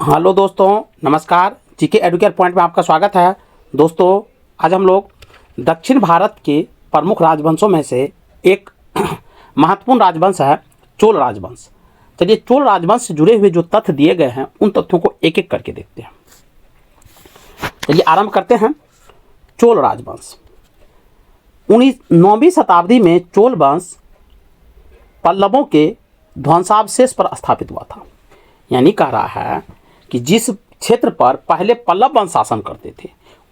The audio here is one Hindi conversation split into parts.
हेलो दोस्तों, नमस्कार। जीके एडुकेयर पॉइंट में आपका स्वागत है। दोस्तों, आज हम लोग दक्षिण भारत के प्रमुख राजवंशों में से एक महत्वपूर्ण राजवंश है चोल राजवंश। चलिए, चोल राजवंश से जुड़े हुए जो तथ्य दिए गए हैं उन तथ्यों को एक एक करके देखते हैं। चलिए आरंभ करते हैं। चोल राजवंश 9वीं शताब्दी में चोल वंश पल्लवों के ध्वंसावशेष पर स्थापित हुआ था। यानी कह रहा है कि जिस क्षेत्र पर पहले पल्लव वंश शासन करते थे,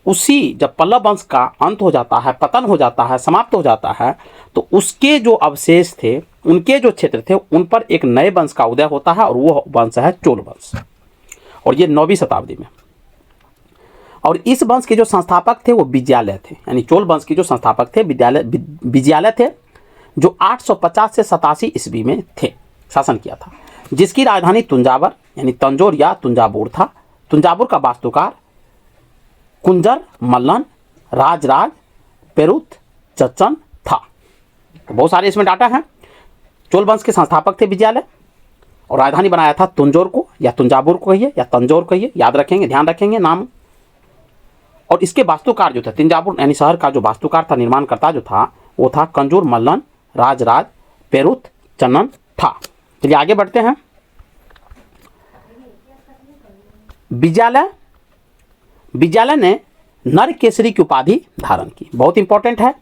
उसी जब पल्लव वंश का अंत हो जाता है, पतन हो जाता है, समाप्त हो जाता है, तो उसके जो अवशेष थे, उनके जो क्षेत्र थे, उन पर एक नए वंश का उदय होता है और वो वंश है चोल वंश। और ये 9वीं शताब्दी में। और इस वंश के जो संस्थापक थे वो विजयालय थे। यानी चोल वंश के जो संस्थापक थे विजयालय थे, जो 850 से 87 ईस्वी में थे, शासन किया था, जिसकी राजधानी तुंजावर यानी तंजौर या तुंजाबुर था। तुंजाबुर का वास्तुकार कुंजर मल्लन राजराज पेरुत चच्चन था। तो बहुत सारे इसमें डाटा हैं। चोल वंश के संस्थापक थे विजयालय, और राजधानी बनाया था तुंजौर को, या तुंजाबुर को कहिए या तंजौर कहिए, याद रखेंगे, ध्यान रखेंगे नाम। और इसके वास्तुकार जो थे, तुंजाबुर यानी शहर का जो वास्तुकार था, निर्माणकर्ता जो था, वो था कंजूर मल्लन राजराज पेरुत चन्नन था। चलिए आगे बढ़ते हैं। विजयालय ने नर केसरी की उपाधि धारण की। बहुत इंपॉर्टेंट है,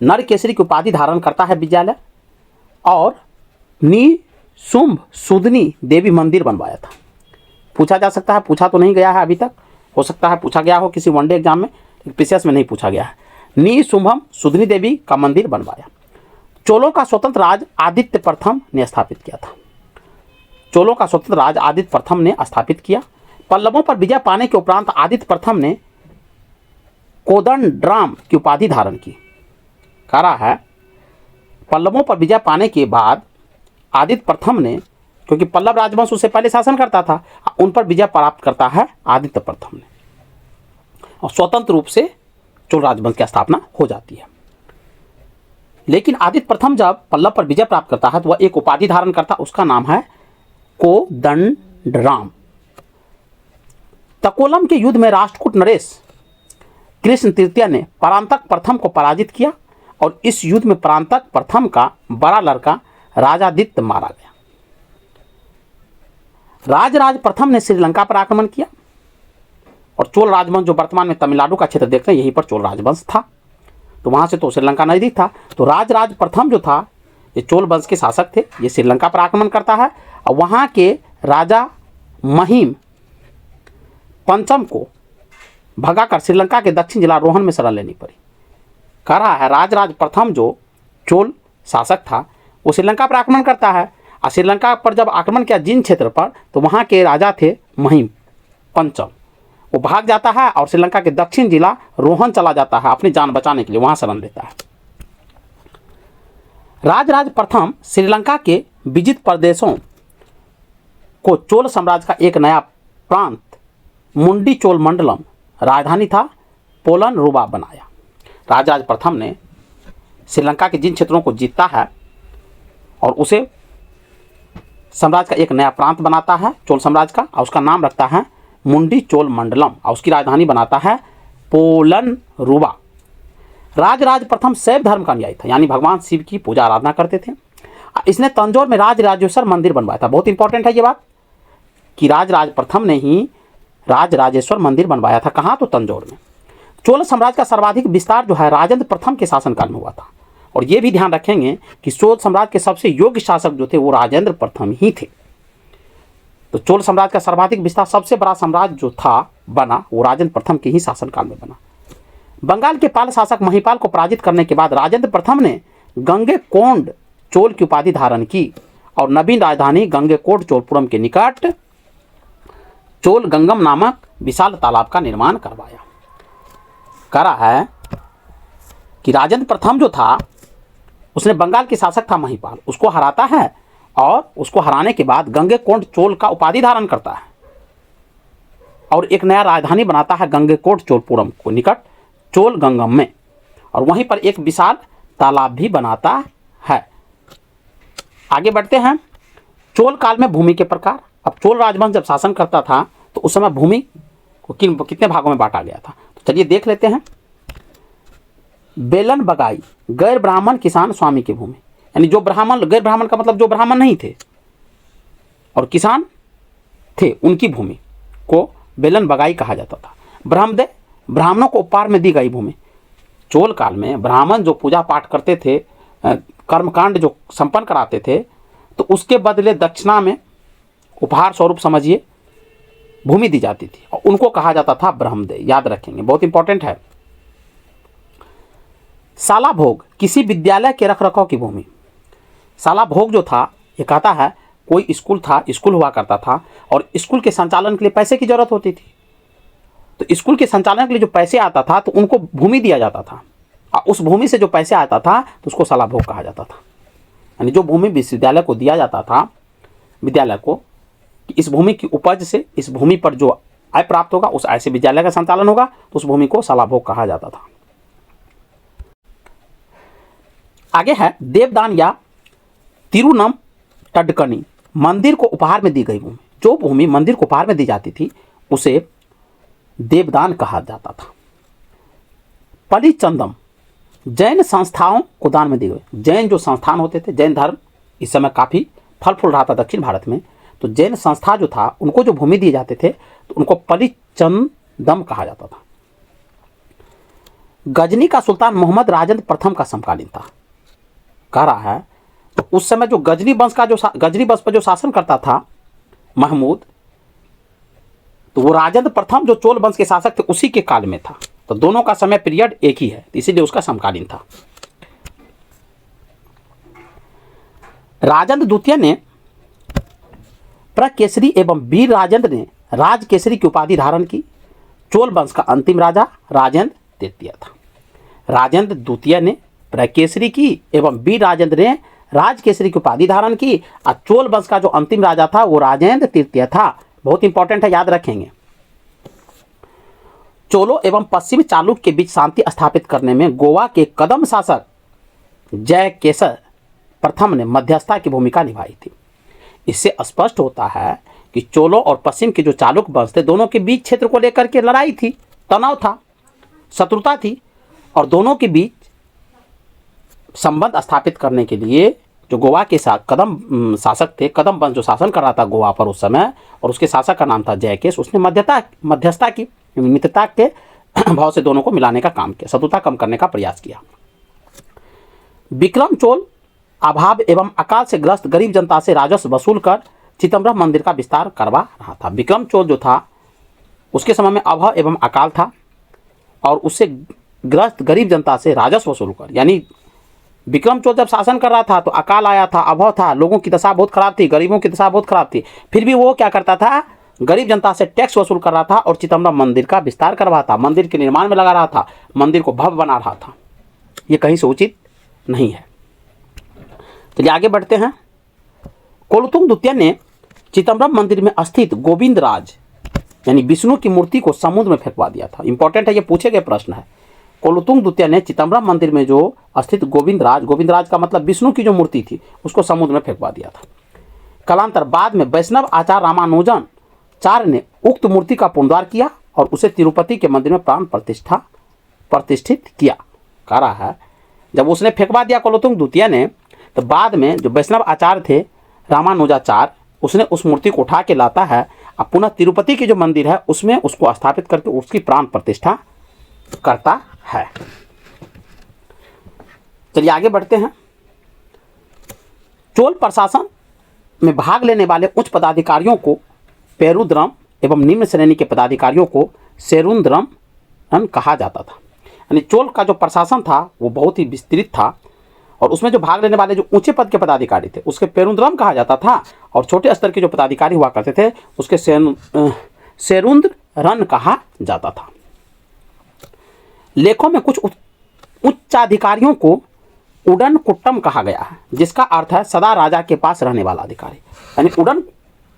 नर केसरी की उपाधि धारण करता है विजयालय। और निशुंभ सुदनी देवी मंदिर बनवाया था। पूछा जा सकता है, पूछा तो नहीं गया है अभी तक, हो सकता है पूछा गया हो किसी वनडे एग्जाम में, पीसीएस में नहीं पूछा गया है। निशुंभम सुदनी देवी का मंदिर बनवाया। चोलों का स्वतंत्र राज आदित्य प्रथम ने स्थापित किया था। चोलों का स्वतंत्र राज आदित्य प्रथम ने स्थापित किया। पल्लवों पर विजय पाने के उपरांत आदित्य प्रथम ने कोदंडराम की उपाधि धारण की। कह रहा है पल्लवों पर विजय पाने के बाद आदित्य प्रथम ने, क्योंकि पल्लव राजवंश उससे पहले शासन करता था, उन पर विजय प्राप्त करता है आदित्य प्रथम ने, और स्वतंत्र रूप से चोल राजवंश की स्थापना हो जाती है। लेकिन आदित्य प्रथम जब पल्लव पर विजय प्राप्त करता है तो वह एक उपाधि धारण करता है, उसका नाम है कोदंडराम। तकोलम के युद्ध में राष्ट्रकूट नरेश कृष्ण तृतीय ने परांतक प्रथम को पराजित किया, और इस युद्ध में परांतक प्रथम का बड़ा लड़का राजादित्य मारा गया। राजराज प्रथम ने श्रीलंका पर आक्रमण किया, और चोल राजवंश जो वर्तमान में तमिलनाडु का क्षेत्र देखते हैं, यहीं पर चोल राजवंश था। तो वहां से तो श्रीलंका नजदीक था। तो राजराज प्रथम जो था, ये चोल वंश के शासक थे, ये श्रीलंका पर आक्रमण करता है, और वहां के राजा महिम पंचम को भगाकर श्रीलंका के दक्षिण जिला रोहन में शरण लेनी पड़ी। कह रहा है राजराज प्रथम जो चोल शासक था, वो श्रीलंका पर आक्रमण करता है, और श्रीलंका पर जब आक्रमण किया जिन क्षेत्र पर, तो वहाँ के राजा थे महिम पंचम। वो भाग जाता है और श्रीलंका के दक्षिण जिला रोहन चला जाता है अपनी जान बचाने के लिए, वहाँ शरण लेता है। राजराज प्रथम श्रीलंका के विजित प्रदेशों को चोल साम्राज्य का एक नया प्रांत मुंडी चोल मंडलम, राजधानी था पोलन रुबा, बनाया। राजराज प्रथम ने श्रीलंका के जिन क्षेत्रों को जीतता है और उसे साम्राज्य का एक नया प्रांत बनाता है चोल साम्राज्य का, और उसका नाम रखता है मुंडी चोल मंडलम, और उसकी राजधानी बनाता है पोलन रुबा। राजराज प्रथम शैव धर्म का अनुयायी था, यानी भगवान शिव की पूजा आराधना करते थे। इसने तंजौर में राजराजेश्वर मंदिर बनवाया था। बहुत इंपॉर्टेंट है ये बात कि राजराज प्रथम ने ही राजराजेश्वर मंदिर बनवाया था। कहाँ? तो तंजौर में। चोल साम्राज्य का सर्वाधिक विस्तार जो है राजेंद्र प्रथम के शासनकाल में हुआ था। और ये भी ध्यान रखेंगे कि चोल साम्राज्य के सबसे योग्य शासक जो थे वो राजेंद्र प्रथम ही थे। तो चोल साम्राज्य का सर्वाधिक विस्तार, सबसे बड़ा साम्राज्य जो था बना, वो राजेंद्र प्रथम के ही शासनकाल में बना। बंगाल के पाल शासक महिपाल को पराजित करने के बाद राजेंद्र प्रथम ने गंगेकोंड चोल की उपाधि धारण की, और नवीन राजधानी गंगेकोंड चोलपुरम के निकट चोल गंगम नामक विशाल तालाब का निर्माण करवाया। कह रहा है कि राजेंद्र प्रथम जो था, उसने बंगाल के शासक था महिपाल, उसको हराता है, और उसको हराने के बाद गंगेकोंड चोल का उपाधि धारण करता है, और एक नया राजधानी बनाता है गंगेकोंड चोलपुरम को निकट चोल गंगम में, और वहीं पर एक विशाल तालाब भी बनाता है। आगे बढ़ते हैं। चोल काल में भूमि के प्रकार। अब चोल राजवंश जब शासन करता था तो उस समय भूमि को कितने भागों में बांटा गया था, तो चलिए देख लेते हैं। बेलन बगाई गैर ब्राह्मण किसान स्वामी की भूमि, यानी जो ब्राह्मण, गैर ब्राह्मण का मतलब जो ब्राह्मण नहीं थे और किसान थे, उनकी भूमि को बेलन बगाई कहा जाता था। ब्रह्मदेव ब्राह्मणों को उपहार में दी गई भूमि। चोल काल में ब्राह्मण जो पूजा पाठ करते थे, कर्मकांड जो संपन्न कराते थे, तो उसके बदले दक्षिणा में उपहार स्वरूप समझिए भूमि दी जाती थी और उनको कहा जाता था ब्रह्मदेव। याद रखेंगे, बहुत इंपॉर्टेंट है। साला भोग किसी विद्यालय के रखरखाव की भूमि। साला भोग जो था, ये कहता है कोई स्कूल था, स्कूल हुआ करता था और स्कूल के संचालन के लिए पैसे की जरूरत होती थी, तो स्कूल के संचालन के लिए जो पैसे आता था तो उनको भूमि दिया जाता था और उस भूमि से जो पैसे आता था तो उसको साला भोग कहा जाता था। यानी जो भूमि विश्वविद्यालय को दिया जाता था, विद्यालय को, कि इस भूमि की उपज से, इस भूमि पर जो आय प्राप्त होगा उस आय से विद्यालय का संचालन होगा, तो उस भूमि को साला भोग कहा जाता था। आगे है देवदान या तिरुनम टडकनी, मंदिर को उपहार में दी गई भूमि। जो भूमि मंदिर को उपहार में दी जाती थी उसे देवदान कहा जाता था। पलिचंदम जैन संस्थाओं को दान में दी गई। जैन जो संस्थान होते थे, जैन धर्म इस समय काफ़ी फल फूल रहा था दक्षिण भारत में, तो जैन संस्था जो था उनको जो भूमि दिए जाते थे तो उनको पलिचंदम कहा जाता था। गजनी का सुल्तान मोहम्मद राजेंद्र प्रथम का समकालीन था। कह रहा है तो उस समय जो गजनी वंश पर जो शासन करता था महमूद, तो वो राजेंद्र प्रथम जो चोल वंश के शासक थे उसी के काल में था, तो दोनों का समय पीरियड एक ही है, इसीलिए उसका समकालीन था। राजेंद्र द्वितीय ने प्रकेसरी एवं वीर राजेंद्र ने राजकेसरी की उपाधि धारण की। चोल वंश का अंतिम राजा राजेंद्र तृतीय था। राजेंद्र द्वितीय ने प्रकेसरी की एवं वीर राजेंद्र ने राजकेसरी की उपाधि धारण की और चोल वंश का जो अंतिम राजा था वो राजेंद्र तृतीय था। बहुत इंपॉर्टेंट है, याद रखेंगे। चोलों एवं पश्चिमी चालुक्य के बीच शांति स्थापित करने में गोवा के कदम शासक जयकेसर प्रथम ने मध्यस्थता की भूमिका निभाई थी। इससे स्पष्ट होता है कि चोलों और पश्चिम के जो चालुक्य वंश थे, दोनों के बीच क्षेत्र को लेकर के लड़ाई थी, तनाव था, शत्रुता थी, और दोनों के बीच संबंध स्थापित करने के लिए जो गोवा के साथ कदम शासक थे, कदम वंश जो शासन कर रहा था गोवा पर उस समय, और उसके शासक का नाम था जयकेश, उसने मध्यस्थता की, मित्रता के भाव से दोनों को मिलाने का काम किया, शत्रुता कम करने का प्रयास किया। विक्रम चोल अभाव एवं अकाल से ग्रस्त गरीब जनता से राजस्व वसूल कर चिदम्बरम मंदिर का विस्तार करवा रहा था। विक्रम चोल जो था उसके समय में अभाव एवं अकाल था और उससे ग्रस्त गरीब जनता से राजस्व वसूल कर, यानी विक्रम चोल जब शासन कर रहा था तो अकाल आया था, अभाव था, लोगों की दशा बहुत खराब थी, गरीबों की दशा बहुत खराब थी, फिर भी वो क्या करता था, गरीब जनता से टैक्स वसूल कर रहा था और चिदम्बरम मंदिर का विस्तार करवा था, मंदिर के निर्माण में लगा रहा था, मंदिर को भव्य बना रहा था। ये कहीं से उचित नहीं है। चलिए आगे बढ़ते हैं। कोलुतुंग द्वितीय ने चिदम्बरम मंदिर में स्थित गोविंद राज यानी विष्णु की मूर्ति को समुद्र में फेंकवा दिया था। इंपॉर्टेंट है, ये पूछे गए प्रश्न है। कोलुतुंग द्वितीय ने चिदम्बरम मंदिर में जो स्थित गोविंद राज का मतलब विष्णु की जो मूर्ति थी उसको समुद्र में फेंकवा दिया था। कालांतर बाद में वैष्णव आचार्य रामानुजाचार्य ने उक्त मूर्ति का पुनरुद्धार किया और उसे तिरुपति के मंदिर में प्राण प्रतिष्ठित किया। कह रहा है जब उसने फेंकवा दिया कोलुतुंग द्वितीय ने, तो बाद में जो वैष्णव आचार्य थे रामानुजाचार्य, उसने उस मूर्ति को उठा के लाता है और पुनः तिरुपति की जो मंदिर है उसमें उसको स्थापित करके उसकी प्राण प्रतिष्ठा करता है। चलिए आगे बढ़ते हैं। चोल प्रशासन में भाग लेने वाले उच्च पदाधिकारियों को पेरुद्रम एवं निम्न श्रेणी के पदाधिकारियों को सेरुद्रम कहा जाता था। यानी चोल का जो प्रशासन था वो बहुत ही विस्तृत था और उसमें जो भाग लेने वाले जो ऊंचे पद के पदाधिकारी थे उसके पेरुद्रम कहा जाता था और छोटे स्तर के जो पदाधिकारी हुआ करते थे उसके सेरुद्रन कहा जाता था। लेखों में कुछ उच्चाधिकारियों को उडन कुट्टम कहा गया है, जिसका अर्थ है सदा राजा के पास रहने वाला अधिकारी। यानी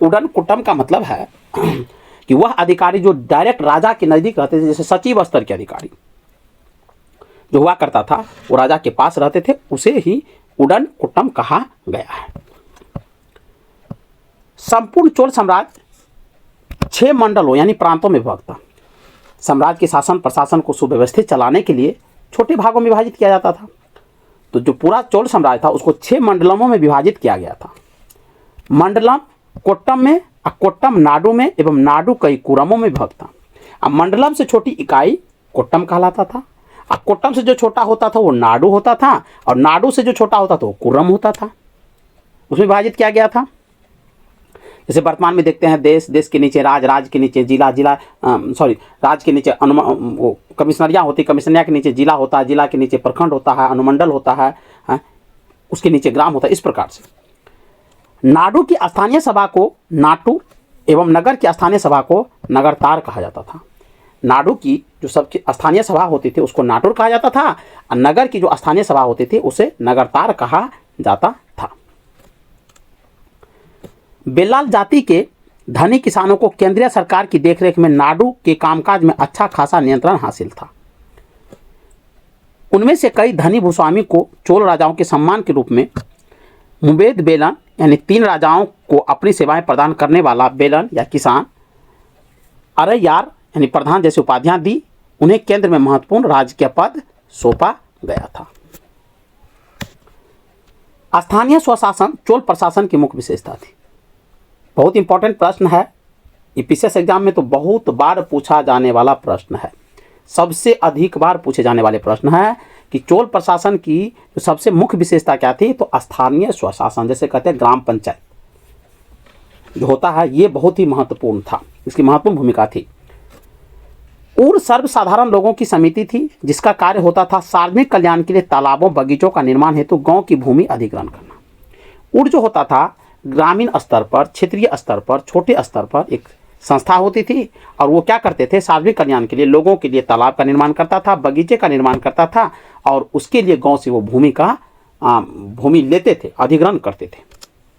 उडन कुट्टम का मतलब है कि वह अधिकारी जो डायरेक्ट राजा के नज़दीक रहते थे, जैसे सचिव स्तर के अधिकारी जो हुआ करता था वो राजा के पास रहते थे, उसे ही उडन कुट्टम कहा गया है। संपूर्ण चोल साम्राज्य 6 मंडलों यानी प्रांतों में विभक्त था। साम्राज्य के शासन प्रशासन को सुव्यवस्थित चलाने के लिए छोटे भागों में विभाजित किया जाता था। तो जो पूरा चोल साम्राज्य था उसको 6 मंडलमों में विभाजित किया गया था। मंडलम कोट्टम में, कोट्टम नाडु में एवं नाडु कई कुरमों में विभक्त था। अब मंडलम से छोटी इकाई कोट्टम कहलाता था। अब कोट्टम से जो छोटा होता था वो नाडु होता था, और नाडु से जो छोटा होता था वो कुरम होता था। उसमें विभाजित किया गया था। जैसे वर्तमान में देखते हैं देश, देश के नीचे राज, राज के नीचे जिला, राज के नीचे कमिश्नरियाँ होती, कमिश्नरिया के नीचे जिला होता है, जिला के नीचे प्रखंड होता है, अनुमंडल होता है, उसके नीचे ग्राम होता है। इस प्रकार से नाडु की स्थानीय सभा को नाटु एवं नगर की स्थानीय सभा को नगरतार कहा जाता था। नाडु की जो सबकी स्थानीय सभा होती थी उसको नाटुर कहा जाता था, और नगर की जो स्थानीय सभा होती थी उसे नगरतार कहा जाता था। बेलाल जाति के धनी किसानों को केंद्रीय सरकार की देखरेख में नाडु के कामकाज में अच्छा खासा नियंत्रण हासिल था। उनमें से कई धनी भूस्वामी को चोल राजाओं के सम्मान के रूप में मुबेद बेलन यानी 3 राजाओं को अपनी सेवाएं प्रदान करने वाला बेलन या किसान, अरैयार यानी प्रधान जैसी उपाधियां दी। उन्हें केंद्र में महत्वपूर्ण राजकीय पद सौंपा गया था। स्थानीय स्वशासन चोल प्रशासन की मुख्य विशेषता थी। बहुत इंपॉर्टेंट प्रश्न है, ईपीसीएस एग्जाम में तो बहुत बार पूछा जाने वाला प्रश्न है। सबसे अधिक बार पूछे जाने वाले प्रश्न है कि चोल प्रशासन की जो सबसे मुख्य विशेषता क्या थी, तो स्थानीय स्वशासन, जैसे कहते हैं ग्राम पंचायत जो होता है, ये बहुत ही महत्वपूर्ण था, इसकी महत्वपूर्ण भूमिका थी। और सर्वसाधारण लोगों की समिति थी जिसका कार्य होता था सार्वजनिक कल्याण के लिए तालाबों बगीचों का निर्माण हेतु गांव की भूमि अधिग्रहण करना। उड़ जो होता था ग्रामीण स्तर पर, क्षेत्रीय स्तर पर, छोटे स्तर पर एक संस्था होती थी, और वो क्या करते थे, सार्वजनिक कल्याण के लिए लोगों के लिए तालाब का निर्माण करता था, बगीचे का निर्माण करता था, और उसके लिए गांव से वो भूमि लेते थे, अधिग्रहण करते थे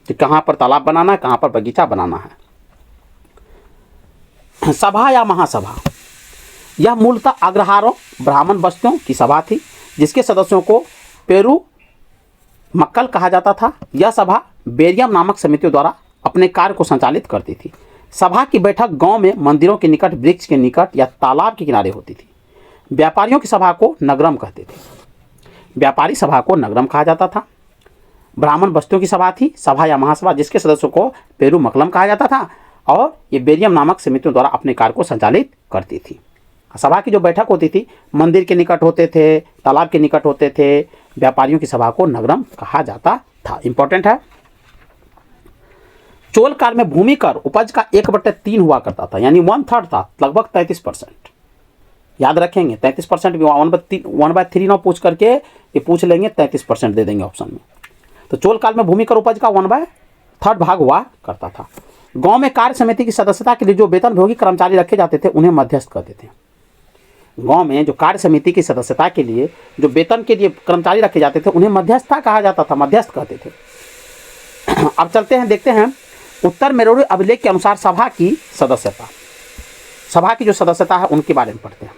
कि कहाँ पर तालाब बनाना है, कहाँ पर बगीचा बनाना है। सभा या महासभा, यह मूलतः अग्रहारों ब्राह्मण बस्तियों की सभा थी जिसके सदस्यों को पेरू मक्कल कहा जाता था। यह सभा बेरियम नामक समितियों द्वारा अपने कार्य को संचालित करती थी। सभा की बैठक गांव में मंदिरों के निकट, वृक्ष के निकट या तालाब के किनारे होती थी। व्यापारियों की सभा को नगरम कहते थे। व्यापारी सभा को नगरम कहा जाता था। ब्राह्मण बस्तियों की सभा थी, सभा या महासभा, जिसके सदस्यों को पेरू मकलम कहा जाता था, और ये बेरियम नामक समितियों द्वारा अपने कार्य को संचालित करती थी। सभा की जो बैठक होती थी मंदिर के निकट होते थे, तालाब के निकट होते थे। व्यापारियों की सभा को नगरम कहा जाता था। इंपॉर्टेंट है। चोल काल में भूमि कर उपज का 1/3 हुआ करता था, यानी 1/3 था, लगभग 33%। याद रखेंगे 33% भी 1/3 ना पूछ करके ये पूछ लेंगे, 33% दे देंगे ऑप्शन में। तो चोल काल में भूमि कर उपज का 1/3 भाग हुआ करता था। गांव में कार्य समिति की सदस्यता के लिए जो वेतनभोगी कर्मचारी रखे जाते थे उन्हें मध्यस्थ कहते थे। गांव में जो कार्य समिति की सदस्यता के लिए जो वेतन के लिए कर्मचारी रखे जाते थे उन्हें मध्यस्थता कहा जाता था, मध्यस्थ कहते थे। अब चलते हैं, देखते हैं उत्तर मेरूरी अभिलेख के अनुसार सभा की सदस्यता, सभा की जो सदस्यता है उनके बारे में पढ़ते हैं।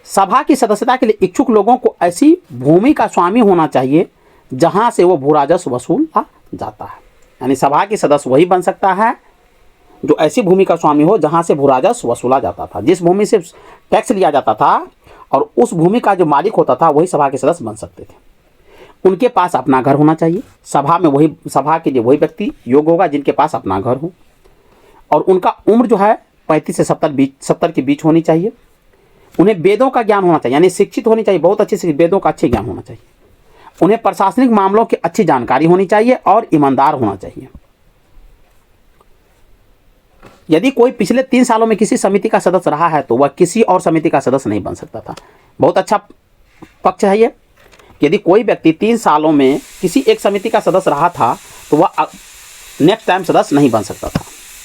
सभा की सदस्यता के लिए इच्छुक लोगों को ऐसी भूमि का स्वामी होना चाहिए जहां से वो भूराजस्व वसूला जाता है। यानी सभा के सदस्य वही बन सकता है जो ऐसी भूमि का स्वामी हो जहां से भूराजस्व वसूला जाता था। जिस भूमि से टैक्स लिया जाता था और उस भूमि का जो मालिक होता था वही सभा के सदस्य बन सकते थे। उनके पास अपना घर होना चाहिए। सभा में वही, सभा के लिए वही व्यक्ति योग्य होगा जिनके पास अपना घर हो, और उनका उम्र जो है 35 से 70 के बीच होनी चाहिए। उन्हें वेदों का ज्ञान होना चाहिए, यानी शिक्षित होनी चाहिए, बहुत अच्छे से वेदों का अच्छे ज्ञान होना चाहिए। उन्हें प्रशासनिक मामलों की अच्छी जानकारी होनी चाहिए और ईमानदार होना चाहिए। यदि कोई पिछले 3 सालों में किसी समिति का सदस्य रहा है तो वह किसी और समिति का सदस्य नहीं बन सकता था। बहुत अच्छा पक्ष है ये। यदि कोई व्यक्ति 3 सालों में किसी एक समिति का सदस्य रहा था तो वह नेक्स्ट टाइम सदस्य नहीं बन सकता था।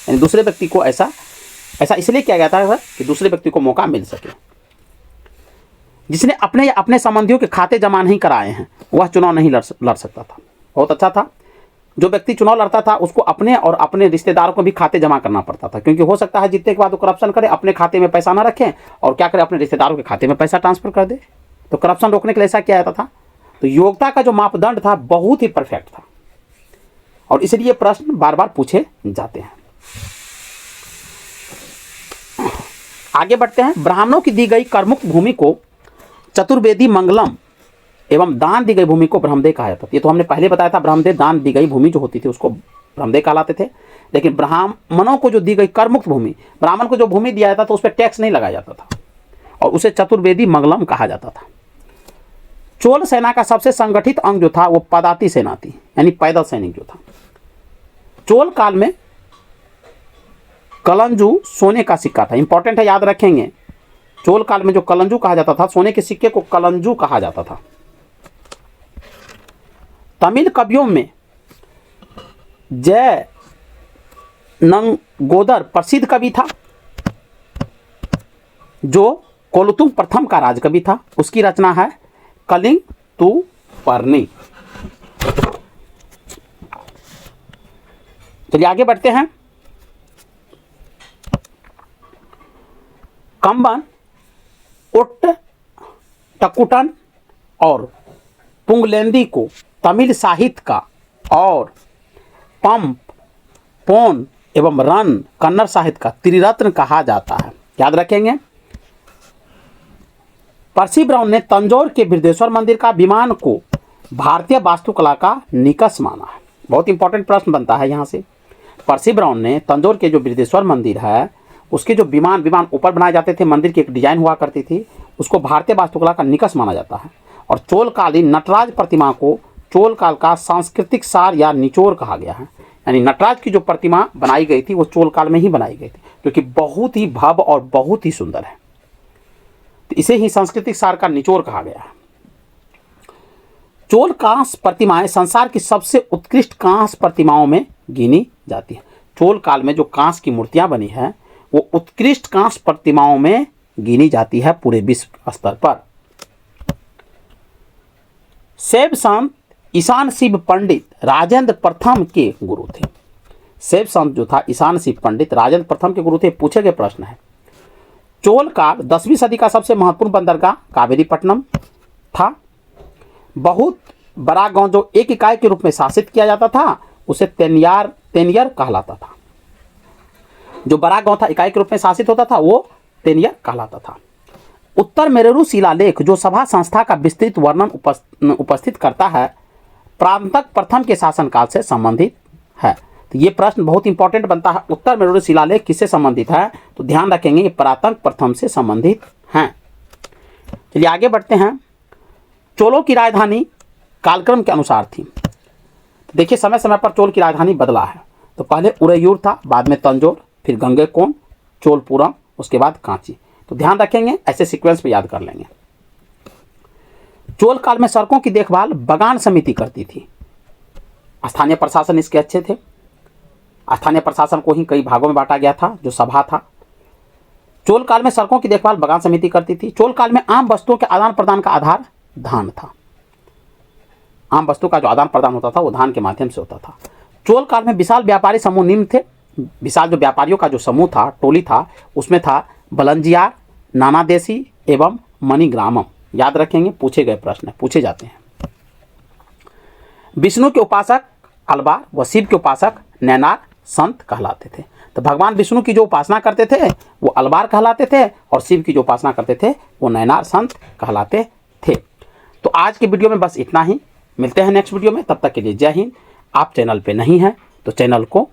यानी दूसरे व्यक्ति को ऐसा इसलिए किया गया था कि दूसरे व्यक्ति को मौका मिल सके। जिसने अपने या अपने संबंधियों के खाते जमा नहीं कराए हैं वह चुनाव नहीं लड़ सकता था। बहुत अच्छा था। जो व्यक्ति चुनाव लड़ता था उसको अपने और अपने रिश्तेदारों को भी खाते जमा करना पड़ता था, क्योंकि हो सकता है जीतने के बाद वो करप्शन करे, अपने खाते में पैसा ना रखें और क्या करे, अपने रिश्तेदारों के खाते में पैसा ट्रांसफर कर दे। तो करप्शन रोकने के लिए ऐसा किया जाता था। तो योग्यता का जो मापदंड था बहुत ही परफेक्ट था और इसलिए ये प्रश्न बार बार पूछे जाते हैं। आगे बढ़ते हैं। ब्राह्मणों की दी गई करमुक्त भूमि को चतुर्वेदी मंगलम एवं दान दी गई भूमि को ब्रह्मदेव कहा जाता था। ये तो हमने पहले बताया था, ब्रह्मदेव दान दी गई भूमि जो होती थी उसको ब्रह्मदेव कहलाते थे। लेकिन ब्राह्मणों को जो दी गई करमुक्त भूमि, ब्राह्मण को जो भूमि दिया जाता था उस पर टैक्स नहीं लगाया जाता था और उसे चतुर्वेदी मंगलम कहा जाता था। चोल सेना का सबसे संगठित अंग जो था वो पदाति सेना थी, यानी पैदल सैनिक जो था। चोल काल में कलंजू सोने का सिक्का था, इंपॉर्टेंट है, याद रखेंगे। चोल काल में जो कलंजू कहा जाता था, सोने के सिक्के को कलंजू कहा जाता था। तमिल कवियों में जय नंगोदर प्रसिद्ध कवि था जो कोलुतुम प्रथम का राजकवि था। उसकी रचना है कलिंग तु पर्णी। चलिए आगे बढ़ते हैं। कंबन, उट्ट, टकुटन और पुंगलेंदी को तमिल साहित्य का और पंप, पोन एवं रन कन्नड़ साहित्य का त्रिरत्न कहा जाता है। याद रखेंगे। पर्सी ब्राउन ने तंजौर के बृहदेश्वर मंदिर का विमान को भारतीय वास्तुकला का निकष माना है। बहुत इंपॉर्टेंट प्रश्न बनता है यहाँ से। पर्सी ब्राउन ने तंजौर के जो बृहदेश्वर मंदिर है उसके जो विमान ऊपर बनाए जाते थे, मंदिर की एक डिजाइन हुआ करती थी, उसको भारतीय वास्तुकला का निकष माना जाता है। और चोलकालीन नटराज प्रतिमा को चोल काल का सांस्कृतिक सार या निचोड़ कहा गया है। यानी नटराज की जो प्रतिमा बनाई गई थी वो चोल काल में ही बनाई गई थी, जो कि बहुत ही भव्य और बहुत ही सुंदर है। तो इसे ही सांस्कृतिक सार का निचोड़ कहा गया है। चोल कांस्य प्रतिमाएं संसार की सबसे उत्कृष्ट कांस्य प्रतिमाओं में गिनी जाती है। चोल काल में जो कांस्य की मूर्तियां बनी है वो उत्कृष्ट कांस्य प्रतिमाओं में गिनी जाती है पूरे विश्व स्तर पर। शैव संत ईशान शिव पंडित राजेंद्र प्रथम के गुरु थे। शैव संत जो था ईशान शिव पंडित राजेंद्र प्रथम के गुरु थे। पूछे गए प्रश्न है। चोल काल 10वीं सदी का सबसे महत्वपूर्ण बंदरगाह कावेरीपट्टनम था। बहुत बड़ा गांव जो एक इकाई के रूप में शासित किया जाता था उसे तेनियर कहलाता था। जो बड़ा गांव था इकाई के रूप में शासित होता था वो तेनियर कहलाता था। उत्तर मेरुरु शिलालेख जो सभा संस्था का विस्तृत वर्णन उपस्थित करता है परांतक प्रथम के शासनकाल से संबंधित है। तो ये प्रश्न बहुत इंपॉर्टेंट बनता है। उत्तर मेरुरु शिलालेख किससे संबंधित है? तो ध्यान रखेंगे ये परांतक प्रथम से संबंधित हैं। चलिए आगे बढ़ते हैं। चोलों की राजधानी कालक्रम के अनुसार थी। तो देखिए समय समय पर चोल की राजधानी बदला है। तो पहले उरैयूर था, बाद में तंजौर, फिर गंगैकोंड, चोलपुरम, उसके बाद कांची। तो ध्यान रखेंगे, ऐसे सीक्वेंस पे याद कर लेंगे। चोल काल में सड़कों की देखभाल बगान समिति करती थी। स्थानीय प्रशासन इसके अच्छे थे। स्थानीय प्रशासन को ही कई भागों में बांटा गया था जो सभा था। चोल काल में सड़कों की देखभाल बगान समिति करती थी। चोल काल में आम वस्तुओं के आदान प्रदान का आधार धान था। आम वस्तु का जो आदान प्रदान होता था वो धान के माध्यम से होता था। चोल काल में विशाल व्यापारी समूह निम्न थे। विशाल जो व्यापारियों का जो समूह था, टोली था, उसमें था बलंजियार, नानादेशी एवं मणिग्रामम। याद रखेंगे, पूछे गए प्रश्न पूछे जाते हैं। विष्णु के उपासक अलबार व शिव के उपासक नैनार संत कहलाते थे। तो भगवान विष्णु की जो उपासना करते थे वो अलबार कहलाते थे और शिव की जो उपासना करते थे वो नैनार संत कहलाते थे। तो आज के वीडियो में बस इतना ही। मिलते हैं नेक्स्ट वीडियो में, तब तक के लिए जय हिंद। आप चैनल पे नहीं हैं तो चैनल को